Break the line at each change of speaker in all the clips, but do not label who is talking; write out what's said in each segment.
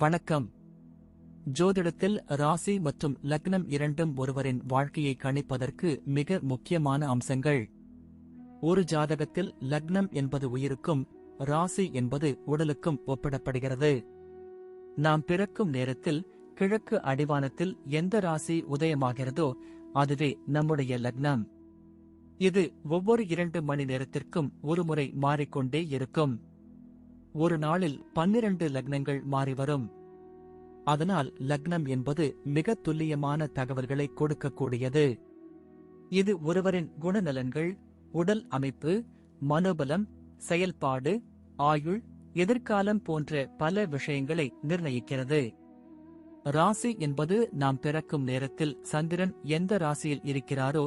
வணக்கம். ஜோதிடத்தில் ராசி மற்றும் லக்னம் இரண்டும் ஒருவரின் வாழ்க்கையை கணிப்பதற்கு மிக முக்கியமான அம்சங்கள். ஒரு ஜாதகத்தில் லக்னம் என்பது உயிருக்கும், ராசி என்பது உடலுக்கும் ஒப்பிடப்படுகிறது. நாம் பிறக்கும் நேரத்தில் கிழக்கு அடிவானத்தில் எந்த ராசி உதயமாகிறதோ அதுவே நம்முடைய லக்னம். இது ஒவ்வொரு 2 மணி நேரத்திற்கும் ஒருமுறை மாறிக்கொண்டே இருக்கும். ஒரு நாளில் 12 லக்னங்கள் மாறிவரும். அதனால் லக்னம் என்பது மிக துல்லியமான தகவல்களை கொடுக்கக்கூடியது. இது ஒருவரின் குணநலன்கள், உடல் அமைப்பு, மனோபலம், செயல்பாடு, ஆயுள், எதிர்காலம் போன்ற பல விஷயங்களை நிர்ணயிக்கிறது. ராசி என்பது நாம் பிறக்கும் நேரத்தில் சந்திரன் எந்த ராசியில் இருக்கிறாரோ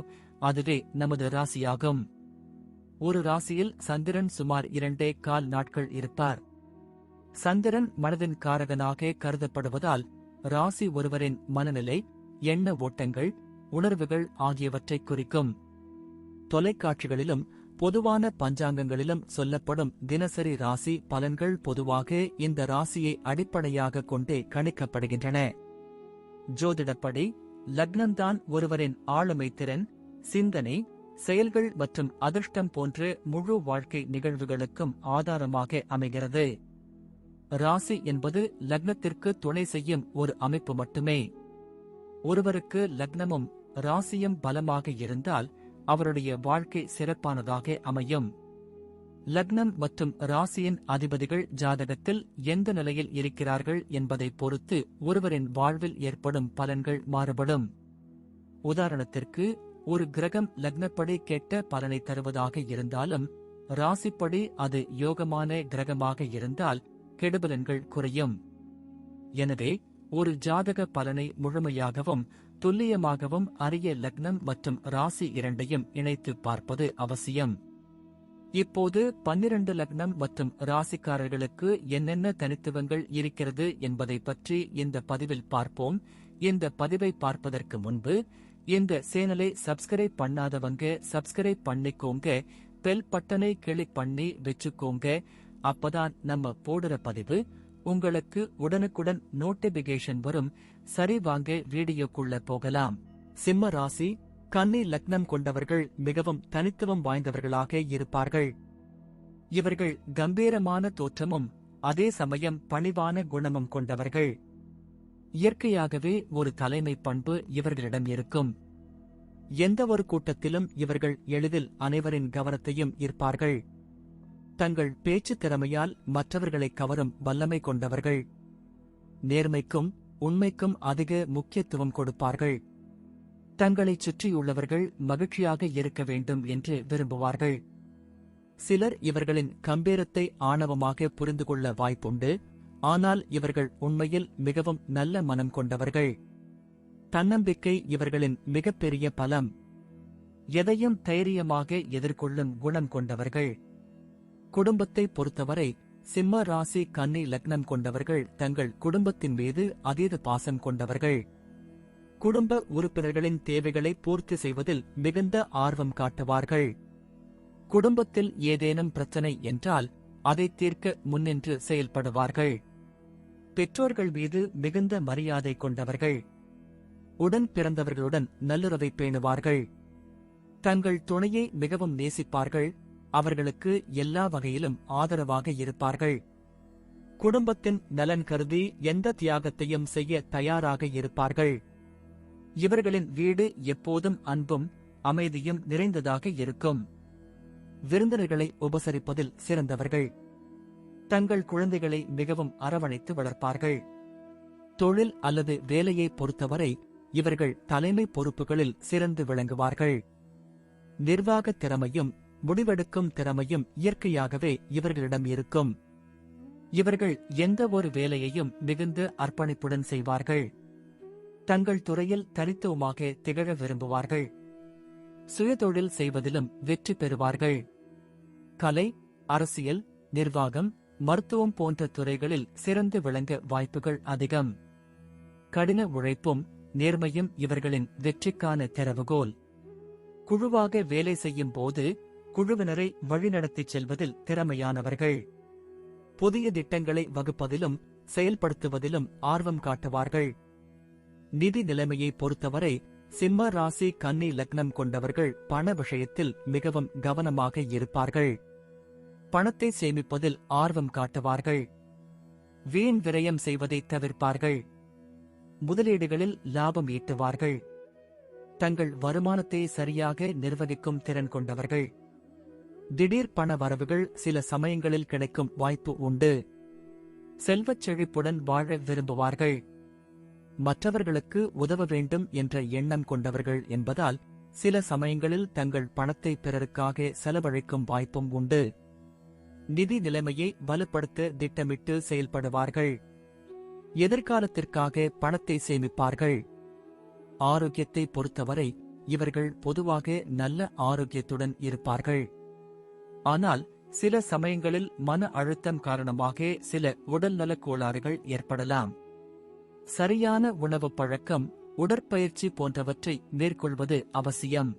அதுவே நமது ராசியாகும். ஒரு ராசியில் சந்திரன் சுமார் 2.25 நாட்கள் இருப்பார். சந்திரன் மனதின் காரகனாக கருதப்படுவதால் ராசி ஒருவரின் மனநிலை, எண்ண ஓட்டங்கள், உணர்வுகள் ஆகியவற்றை குறிக்கும். தொலைக்காட்சிகளிலும் பொதுவான பஞ்சாங்கங்களிலும் சொல்லப்படும் தினசரி ராசி பலன்கள் பொதுவாக இந்த ராசியை அடிப்படையாக கொண்டே கணிக்கப்படுகின்றன. ஜோதிடப்படி லக்னம்தான் ஒருவரின் ஆளுமை திறன், சிந்தனை, செயல்கள் மற்றும் அதிர்ஷ்டம் போன்ற முழு வாழ்க்கை நிகழ்வுகளுக்கும் ஆதாரமாக அமைகிறது. ராசி என்பது லக்னத்திற்கு துணை செய்யும் ஒரு அமைப்பு மட்டுமே. ஒருவருக்கு லக்னமும் ராசியும் பலமாக இருந்தால் அவருடைய வாழ்க்கை சிறப்பானதாக அமையும். லக்னம் மற்றும் ராசியின் அதிபதிகள் ஜாதகத்தில் எந்த நிலையில் இருக்கிறார்கள் என்பதை பொறுத்து ஒருவரின் வாழ்வில் ஏற்படும் பலன்கள் மாறுபடும். உதாரணத்திற்கு, ஒரு கிரகம் லக்னப்படி கெட்ட பலனை தருவதாக இருந்தாலும் ராசிப்படி அது யோகமான கிரகமாக இருந்தால் கெடுபலன்கள் குறையும். எனவே ஒரு ஜாதக பலனை முழுமையாகவும் துல்லியமாகவும் அறிய லக்னம் மற்றும் ராசி இரண்டையும் இணைத்து பார்ப்பது அவசியம். இப்போது 12 லக்னம் மற்றும் ராசிக்காரர்களுக்கு என்னென்ன தனித்துவங்கள் இருக்கிறது என்பதை பற்றி இந்த பதிவில் பார்ப்போம். இந்த பதிவை பார்ப்பதற்கு முன்பு இந்த சேனலை சப்ஸ்கிரைப் பண்ணாதவங்க சப்ஸ்கிரைப் பண்ணிக்கோங்க, பெல் பட்டனை கிளிக் பண்ணி வச்சுக்கோங்க. அப்பதான் நம்ம போடுற பதிவு உங்களுக்கு உடனுக்குடன் நோட்டிபிகேஷன் வரும். சரி, வாங்க வீடியோக்குள்ள போகலாம். சிம்ம ராசி, கன்னி லக்னம் கொண்டவர்கள் மிகவும் தனித்துவம் வாய்ந்தவர்களாக இருப்பார்கள். இவர்கள் கம்பீரமான தோற்றமும் அதே சமயம் பணிவான குணமும் கொண்டவர்கள். இயற்கையாகவே ஒரு தலைமை பண்பு இவர்களிடம் இருக்கும். எந்த ஒரு கூட்டத்திலும் இவர்கள் எளிதில் அனைவரின் கவனத்தையும் ஈர்ப்பார்கள். தங்கள் பேச்சு திறமையால் மற்றவர்களை கவரும் வல்லமை கொண்டவர்கள். நேர்மைக்கும் உண்மைக்கும் அதிக முக்கியத்துவம் கொடுப்பார்கள். தங்களைச் சுற்றியுள்ளவர்கள் மகிழ்ச்சியாக இருக்க வேண்டும் என்று விரும்புவார்கள். சிலர் இவர்களின் கம்பீரத்தை ஆணவமாக புரிந்து கொள்ள வாய்ப்புண்டு. ஆனால் இவர்கள் உண்மையில் மிகவும் நல்ல மனம் கொண்டவர்கள். தன்னம்பிக்கை இவர்களின் மிகப்பெரிய பலம். எதையும் தைரியமாக எதிர்கொள்ளும் குணம் கொண்டவர்கள். குடும்பத்தை பொறுத்தவரை சிம்ம ராசி கன்னி லக்னம் கொண்டவர்கள் தங்கள் குடும்பத்தின் மீது அதீத பாசம் கொண்டவர்கள். குடும்ப உறுப்பினர்களின் தேவைகளை பூர்த்தி செய்வதில் மிகுந்த ஆர்வம் காட்டுவார்கள். குடும்பத்தில் ஏதேனும் பிரச்சனை என்றால் அதை தீர்க்க முன்னின்று செயல்படுவார்கள். பெற்றோர்கள் மீது மிகுந்த மரியாதை கொண்டவர்கள். உடன் பிறந்தவர்களுடன் நல்லுறவை பேணுவார்கள். தங்கள் துணையை மிகவும் நேசிப்பார்கள். அவர்களுக்கு எல்லா வகையிலும் ஆதரவாக இருப்பார்கள். குடும்பத்தின் நலன் கருதி எந்த தியாகத்தையும் செய்ய தயாராக இருப்பார்கள். இவர்களின் வீடு எப்போதும் அன்பும் அமைதியும் நிறைந்ததாக இருக்கும். விருந்தினர்களை உபசரிப்பதில் சிறந்தவர்கள். தங்கள் குழந்தைகளை மிகவும் அரவணைத்து வளர்ப்பார்கள். தொழில் அல்லது வேலையை பொறுத்தவரை இவர்கள் தலைமை பொறுப்புகளில் சிறந்து விளங்குவார்கள். நிர்வாக திறமையும் முடிவெடுக்கும் திறமையும் இயற்கையாகவே இவர்களிடம் இருக்கும். இவர்கள் எந்த ஒரு வேலையையும் மிகுந்த அர்ப்பணிப்புடன் செய்வார்கள். தங்கள் துறையில் தனித்துவமாக திகழ விரும்புவார்கள். சுயதொழில் செய்வதிலும் வெற்றி பெறுவார்கள். கலை, அரசியல், நிர்வாகம், மருத்துவம் போன்ற துறைகளில் சிறந்து விளங்க வாய்ப்புகள் அதிகம். கடின உழைப்பும் நேர்மையும் இவர்களின் வெற்றிக்கான திறவுகோல். குழுவாக வேலை செய்யும் போது குழுவினரை வழிநடத்திச் செல்வதில் திறமையானவர்கள். புதிய திட்டங்களை வகுப்பதிலும் செயல்படுத்துவதிலும் ஆர்வம் காட்டுவார்கள். நிதி நிலைமையை பொறுத்தவரை சிம்ம ராசி கன்னி லக்னம் கொண்டவர்கள் பண விஷயத்தில் மிகவும் கவனமாக இருப்பார்கள். பணத்தை சேமிப்பதில் ஆர்வம் காட்டுவார்கள். வீண் விரயம் செய்வதை தவிர்ப்பார்கள். முதலீடுகளில் லாபம் ஈட்டுவார்கள். தங்கள் வருமானத்தை சரியாக நிர்வகிக்கும் திறன் கொண்டவர்கள். திடீர் பண வரவுகள் சில சமயங்களில் கிடைக்கும் வாய்ப்பு உண்டு. செல்வச் செழிப்புடன் வாழ விரும்புவார்கள். மற்றவர்களுக்கு உதவ வேண்டும் என்ற எண்ணம் கொண்டவர்கள் என்பதால் சில சமயங்களில் தங்கள் பணத்தை பிறருக்காக செலவழிக்கும் வாய்ப்பும் உண்டு. நிதி நிலைமையை வலுப்படுத்த திட்டமிட்டு செயல்படுவார்கள். எதிர்காலத்திற்காக பணத்தை சேமிப்பார்கள். ஆரோக்கியத்தை பொறுத்தவரை இவர்கள் பொதுவாக நல்ல ஆரோக்கியத்துடன் இருப்பார்கள். ஆனால் சில சமயங்களில் மன அழுத்தம் காரணமாக சில உடல்நலக் கோளாறுகள் ஏற்படலாம். சரியான உணவு பழக்கம், உடற்பயிற்சி போன்றவற்றை மேற்கொள்வது அவசியம்.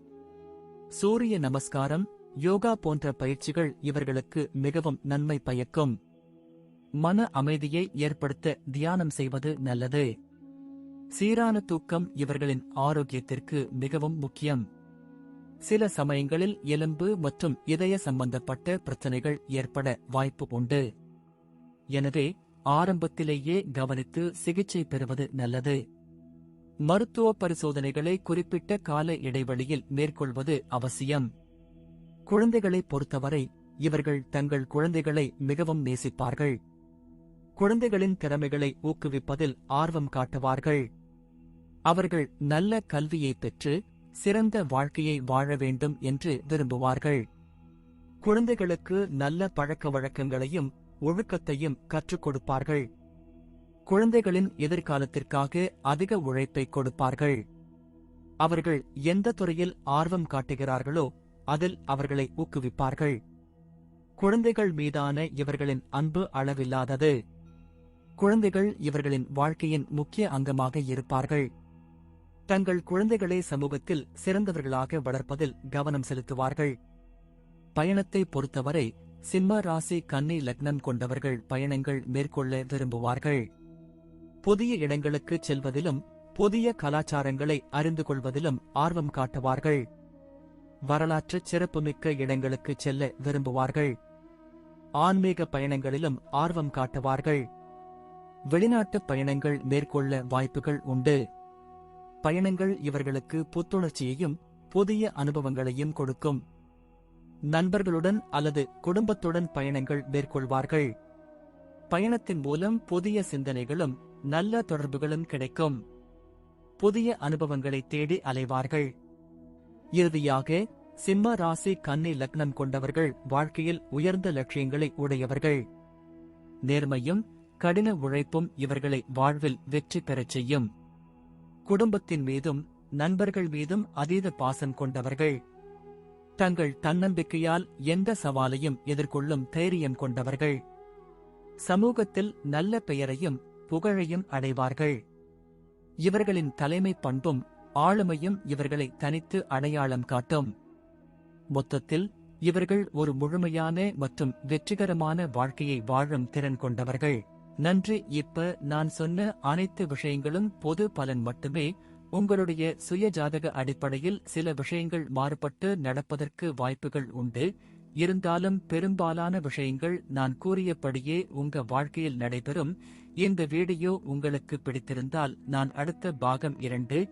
சூரிய நமஸ்காரம், யோகா போன்ற பயிற்சிகள் இவர்களுக்கு மிகவும் நன்மை பயக்கும். மன அமைதியை ஏற்படுத்த தியானம் செய்வது நல்லது. சீரான தூக்கம் இவர்களின் ஆரோக்கியத்திற்கு மிகவும் முக்கியம். சில சமயங்களில் எலும்பு மற்றும் இதய சம்பந்தப்பட்ட பிரச்சனைகள் ஏற்பட வாய்ப்பு உண்டு. எனவே ஆரம்பத்திலேயே கவனித்து சிகிச்சை பெறுவது நல்லது. மருத்துவ பரிசோதனைகளை குறிப்பிட்ட கால இடைவெளியில் மேற்கொள்வது அவசியம். குழந்தைகளை பொறுத்தவரை இவர்கள் தங்கள் குழந்தைகளை மிகவும் நேசிப்பார்கள். குழந்தைகளின் திறமைகளை ஊக்குவிப்பதில் ஆர்வம் காட்டுவார்கள். அவர்கள் நல்ல கல்வியை பெற்று சிறந்த வாழ்க்கையை வாழ வேண்டும் என்று விரும்புவார்கள். குழந்தைகளுக்கு நல்ல பழக்க வழக்கங்களையும் ஒழுக்கத்தையும் கற்றுக் கொடுப்பார்கள். குழந்தைகளின் எதிர்காலத்திற்காக அதிக உழைப்பை கொடுப்பார்கள். அவர்கள் எந்த துறையில் ஆர்வம் காட்டுகிறார்களோ அதில் அவர்களை ஊக்குவிப்பார்கள். குழந்தைகள் மீதான இவர்களின் அன்பு அளவில்லாதது. குழந்தைகள் இவர்களின் வாழ்க்கையின் முக்கிய அங்கமாக இருப்பார்கள். தங்கள் குழந்தைகளை சமூகத்தில் சிறந்தவர்களாக வளர்ப்பதில் கவனம் செலுத்துவார்கள். பயணத்தை பொறுத்தவரை சிம்ம ராசி கன்னி லக்னம் கொண்டவர்கள் பயணங்கள் மேற்கொள்ள விரும்புவார்கள். புதிய இடங்களுக்கு செல்வதிலும் புதிய கலாச்சாரங்களை அறிந்து கொள்வதிலும் ஆர்வம் காட்டுவார்கள். வரலாற்று சிறப்புமிக்க இடங்களுக்கு செல்ல விரும்புவார்கள். ஆன்மீக பயணங்களிலும் ஆர்வம் காட்டுவார்கள். வெளிநாட்டு பயணங்கள் மேற்கொள்ள வாய்ப்புகள் உண்டு. பயணங்கள் இவர்களுக்கு புத்துணர்ச்சியையும் புதிய அனுபவங்களையும் கொடுக்கும். நண்பர்களுடன் அல்லது குடும்பத்துடன் பயணங்கள் மேற்கொள்வார்கள். பயணத்தின் மூலம் புதிய சிந்தனைகளும் நல்ல தொடர்புகளும் கிடைக்கும். புதிய அனுபவங்களை தேடி அலைவார்கள். இறுதியாக சிம்ம ராசி கன்னி லக்னம் கொண்டவர்கள் வாழ்க்கையில் உயர்ந்த லட்சியங்களை உடையவர்கள். நேர்மையும் கடின உழைப்பும் இவர்களை வாழ்வில் வெற்றி பெறச் செய்யும். குடும்பத்தின் மீதும் நண்பர்கள் மீதும் அதீத பாசம் கொண்டவர்கள். தங்கள் தன்னம்பிக்கையால் எந்த சவாலையும் எதிர்கொள்ளும் தைரியம் கொண்டவர்கள். சமூகத்தில் நல்ல பெயரையும் புகழையும் அடைவார்கள். இவர்களின் தலைமை பண்பும் ஆளுமையும் இவர்களை தனித்து அடையாளம் காட்டும். மொத்தத்தில் இவர்கள் ஒரு முழுமையான மற்றும் வெற்றிகரமான வாழ்க்கையை வாழும் திறன் கொண்டவர்கள். நன்றி. இப்ப நான் சொன்ன அனைத்து விஷயங்களும் பொது பலன் மட்டுமே. உங்களுடைய சுய ஜாதக அடிப்படையில் சில விஷயங்கள் மாறுபட்டு நடப்பதற்கு வாய்ப்புகள் உண்டு. இருந்தாலும் பெரும்பாலான விஷயங்கள் நான் கூறியபடியே உங்க வாழ்க்கையில் நடைபெறும். இந்த வீடியோ உங்களுக்கு பிடித்திருந்தால் நான் அடுத்த பாகம் 2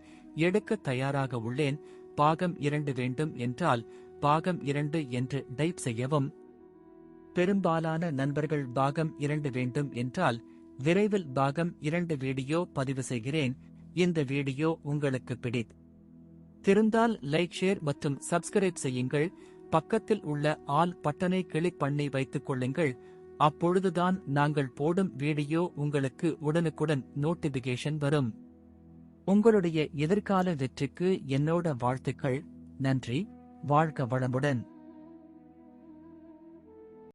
எடுக்க தயாராக உள்ளேன். பாகம் 2 வேண்டும் என்றால் பாகம் 2 என்று டைப் செய்யவும். பெரும்பாலான நண்பர்கள் பாகம் 2 வேண்டும் என்றால் விரைவில் பாகம் 2 வீடியோ பதிவு செய்கிறேன். இந்த வீடியோ உங்களுக்கு பிடித்திருந்தால் லைக், ஷேர் மற்றும் சப்ஸ்கிரைப் செய்யுங்கள். பக்கத்தில் உள்ள ஆல் பட்டனை கிளிக் பண்ணி வைத்துக் கொள்ளுங்கள். அப்பொழுதுதான் நாங்கள் போடும் வீடியோ உங்களுக்கு உடனுக்குடன் நோட்டிபிகேஷன் வரும். உங்களுடைய எதிர்கால வெற்றிக்கு என்னோட வாழ்த்துக்கள். நன்றி. வாழ்க வளமுடன்.